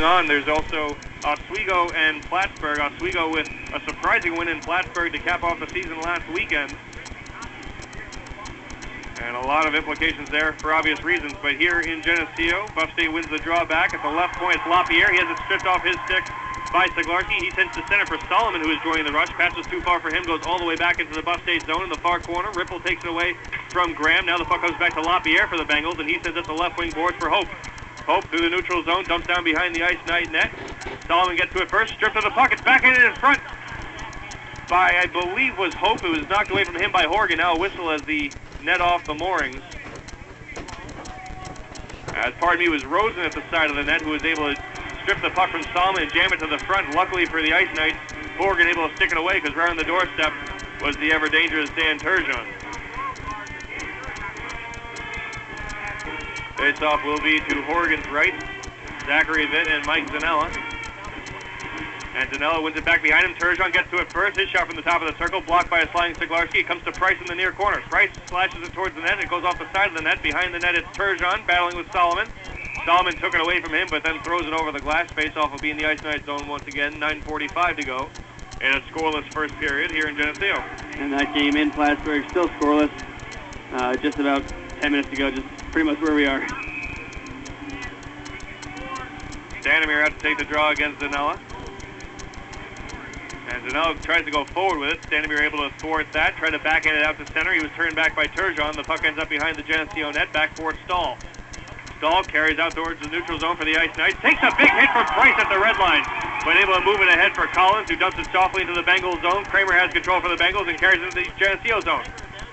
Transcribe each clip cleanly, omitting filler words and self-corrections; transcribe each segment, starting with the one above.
On. There's also Oswego and Plattsburgh. Oswego with a surprising win in Plattsburgh to cap off the season last weekend. And a lot of implications there for obvious reasons. But here in Geneseo, Buff State wins the draw back. At the left point, it's Lapierre. He has it stripped off his stick by Siglarski. He sends to center for Solomon, who is joining the rush. Passes too far for him, goes all the way back into the Buff State zone in the far corner. Ripple takes it away from Graham. Now the puck comes back to Lapierre for the Bengals, and he sends up the left wing boards for Hope. Hope through the neutral zone, dumps down behind the Ice Knight net. Solomon gets to it first, stripped of the puck. It's back in front by, I believe, was Hope. It was knocked away from him by Horgan. Now a whistle as the net off the moorings. As pardon me, was Rosen at the side of the net, who was able to strip the puck from Solomon and jam it to the front. Luckily for the Ice Knights, Horgan able to stick it away because right on the doorstep was the ever-dangerous Dan Turgeon. Face-off will be to Horgan's right, Zachary Vitt and Mike Zanella. And Zanella wins it back behind him. Turgeon gets to it first. His shot from the top of the circle, blocked by a sliding Siglarski. It comes to Price in the near corner. Price slashes it towards the net. It goes off the side of the net. Behind the net, it's Turgeon battling with Solomon. Solomon took it away from him, but then throws it over the glass. Face-off will be in the Ice Knight zone once again. 9:45 to go in a scoreless first period here in Geneseo. And that game in Plattsburgh still scoreless. Just about 10 minutes to go, just pretty much where we are. Standemir had to take the draw against Zanella. And Zanella tries to go forward with it. Standemir able to thwart that, tried to backhand it out to center. He was turned back by Turgeon. The puck ends up behind the Geneseo net, back for Stahl. Stahl carries out towards the neutral zone for the Ice Knights. Takes a big hit from Price at the red line, but able to move it ahead for Collins, who dumps it softly into the Bengals zone. Kramer has control for the Bengals and carries it into the Geneseo zone.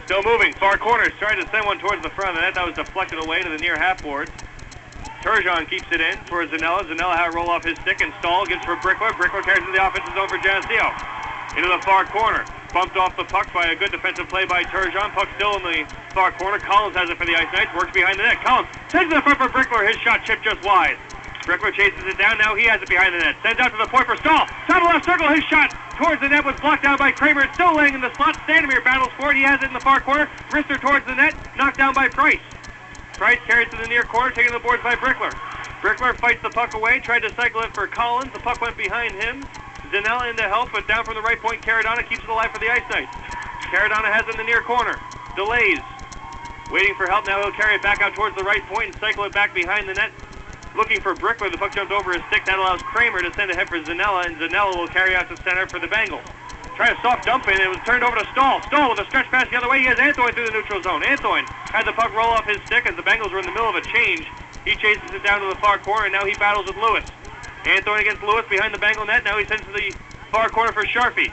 Still moving, far corners, trying to send one towards the front of the net. That was deflected away to the near half boards. Turgeon keeps it in for Zanella. Zanella had to roll off his stick, and Stahl gives for Brickler. Brickler carries into the offensive zone for Geneseo. Into the far corner. Bumped off the puck by a good defensive play by Turgeon. Puck still in the far corner. Collins has it for the Ice Knights. Works behind the net. Collins sends it to the front for Brickler. His shot chipped just wide. Brickler chases it down. Now he has it behind the net. Sends out to the point for Stahl. Top of the left circle. His shot towards the net was blocked down by Kramer. It's still laying in the slot. Standemir battles for it. He has it in the far corner. Wrister towards the net. Knocked down by Price. Price carries to the near corner, taking the boards by Brickler. Brickler fights the puck away, tried to cycle it for Collins. The puck went behind him. Zanella in to help, but down from the right point, Caradonna keeps it alive for the Ice Knights. Caradonna has it in the near corner. Delays. Waiting for help. Now he'll carry it back out towards the right point and cycle it back behind the net. Looking for Brickler. The puck jumped over his stick. That allows Kramer to send ahead for Zanella, and Zanella will carry out to center for the Bengals. Try a soft dump in, it was turned over to Stahl. Stahl with a stretch pass the other way. He has Antoine through the neutral zone. Antoine had the puck roll off his stick as the Bengals were in the middle of a change. He chases it down to the far corner, and now he battles with Lewis. Antoine against Lewis behind the Bengal net. Now he sends to the far corner for Sharpie.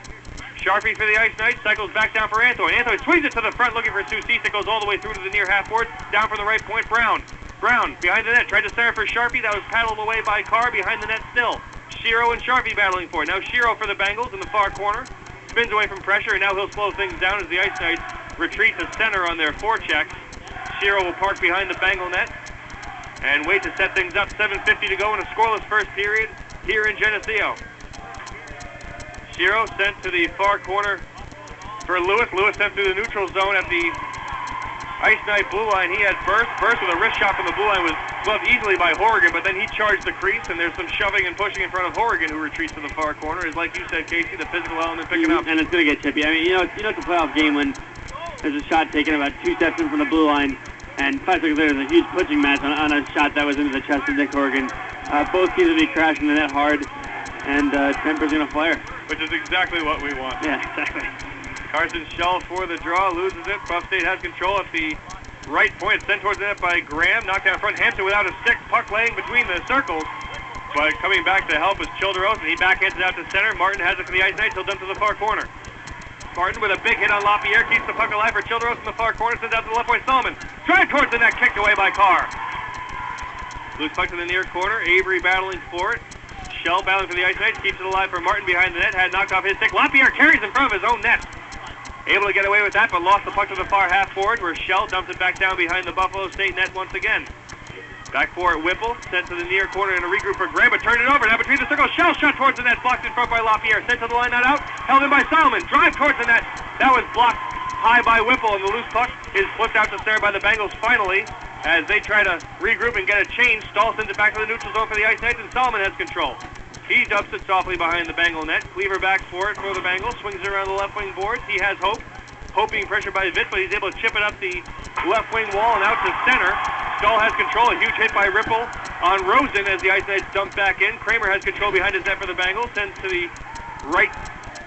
Sharpie for the Ice Knights, cycles back down for Antoine. Antoine swings it to the front looking for Soucis. It goes all the way through to the near half board. Down from the right point, Brown. Brown behind the net, tried to center for Sharpie. That was paddled away by Carr behind the net still. Shiro and Sharpie battling for it. Now Shiro for the Bengals in the far corner. Spins away from pressure, and now he'll slow things down as the Ice Knights retreat to center on their forechecks. Shiro will park behind the Bengal net and wait to set things up. 7:50 to go in a scoreless first period here in Geneseo. Shiro sent to the far corner for Lewis. Lewis sent through the neutral zone at the Ice Knight blue line. He had Burst. Burst with a wrist shot from the blue line was gloved easily by Horrigan, but then he charged the crease, and there's some shoving and pushing in front of Horrigan, who retreats to the far corner. Is like you said, Casey, the physical element picking up. And it's going to get chippy. I mean, it's a playoff game when there's a shot taken about 2 steps in from the blue line, and 5 seconds later there's a huge pushing match on a shot that was into the chest of Nick Horrigan. Both teams will be crashing the net hard, and temper's going to flare. Which is exactly what we want. Yeah, exactly. Carson Schell for the draw, loses it. Buff State has control at the right point. Sent towards the net by Graham. Knocked down front. Hampton without a stick. Puck laying between the circles. But coming back to help is Childeros, and he backhands it out to center. Martin has it for the Ice Knights. He'll dump to the far corner. Martin with a big hit on Lapierre. Keeps the puck alive for Childeros in the far corner. Sends out to the left point. Solomon. Drive towards the net. Kicked away by Carr. Loose puck to the near corner. Avery battling for it. Schell battling for the Ice Knights. Keeps it alive for Martin behind the net. Had knocked off his stick. Lapierre carries in front of his own net. Able to get away with that, but lost the puck to the far half forward, where Schell dumps it back down behind the Buffalo State net once again. Back for it, Whipple, sent to the near corner in a regroup for Graham, but turned it over. Now between the circles, Schell shot towards the net, blocked in front by Lapierre. Sent to the line, not out, held in by Solomon. Drive towards the net. That was blocked high by Whipple, and the loose puck is flipped out to center by the Bengals finally. as they try to regroup and get a change. Stahl sends it back to the neutral zone for the Ice Knights, and Solomon has control. He dumps it softly behind the Bengal net. Cleaver backs for it for the Bengals, swings it around the left wing boards. He has Hope. Hope being pressured by Vitt, but he's able to chip it up the left wing wall and out to center. Stahl has control. A huge hit by Ripple on Rosen as the Ice Knights dump back in. Kramer has control behind his net for the Bengals. Sends to the right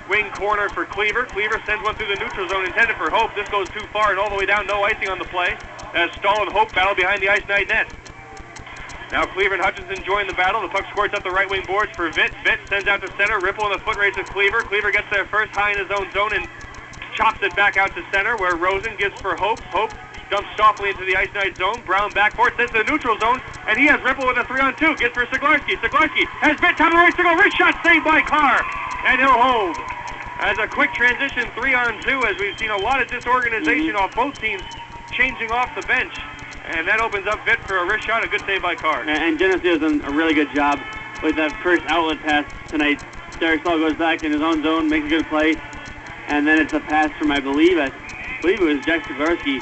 wing corner for Cleaver. Cleaver sends one through the neutral zone intended for Hope. This goes too far and all the way down. No icing on the play as Stahl and Hope battle behind the Ice Knight net. Now Cleaver and Hutchinson join the battle. The puck squirts up the right wing boards for Vitt. Vitt sends out to center. Ripple in the foot race with Cleaver. Cleaver gets there first high in his own zone and chops it back out to center where Rosen gives for Hope. Hope dumps softly into the Ice Knight zone. Brown back for it, sends to the neutral zone, and he has Ripple with a 3-on-2. Gets for Siglarski. Siglarski has Vitt, top of the right circle. Wrist shot saved by Carr, and he'll hold. As a quick transition 3-on-2, as we've seen a lot of disorganization off both teams changing off the bench. And that opens up Vitt for a wrist shot, a good save by Carr. And Geneseo has done a really good job with that first outlet pass tonight. Derek Stahl goes back in his own zone, makes a good play, and then it's a pass from, I believe it was Jack Siglarski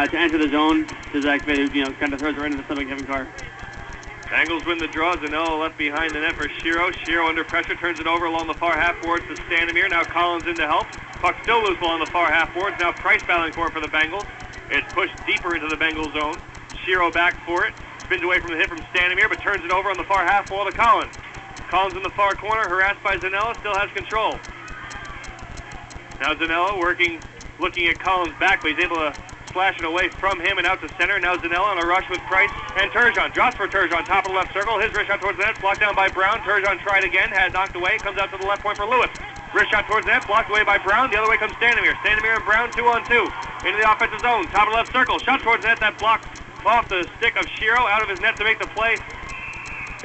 to enter the zone to Zach Vitt, who kind of throws it right into the stomach of Kevin Carr. Bengals win the draw. Zanella left behind the net for Shiro. Shiro under pressure turns it over along the far half boards to Standemir. Now Collins in to help. Puck still loose along the far half boards. Now Price battling for it for the Bengals. It's pushed deeper into the Bengal zone. Shiro back for it. Spins away from the hit from Standemir, but turns it over on the far half wall to Collins. Collins in the far corner, harassed by Zanella, still has control. Now Zanella looking at Collins back, but he's able to slash it away from him and out to center. Now Zanella on a rush with Price and Turgeon. Drops for Turgeon, top of the left circle. His wrist shot towards the net, blocked down by Brown. Turgeon tried again, had knocked away, comes out to the left point for Lewis. Wrist shot towards the net, blocked away by Brown. The other way comes Standemir. Standemir and Brown 2-on-2 into the offensive zone. Top of the left circle, shot towards the net, that blocked off the stick of Shiro. Out of his net to make the play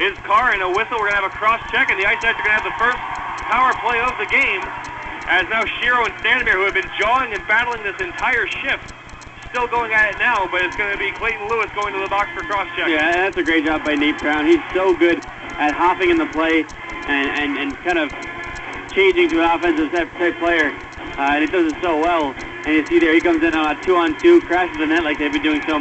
is Carr, and a whistle. We're going to have a cross check, and the Ice Knights are going to have the first power play of the game, as now Shiro and Standemir, who have been jawing and battling this entire shift, still going at it now, but it's going to be Clayton Lewis going to the box for cross check. Yeah, that's a great job by Nate Brown. He's so good at hopping in the play and kind of changing to an offensive type player, and he does it so well. And you see there, he comes in on a 2-on-2, crashes the net like they've been doing so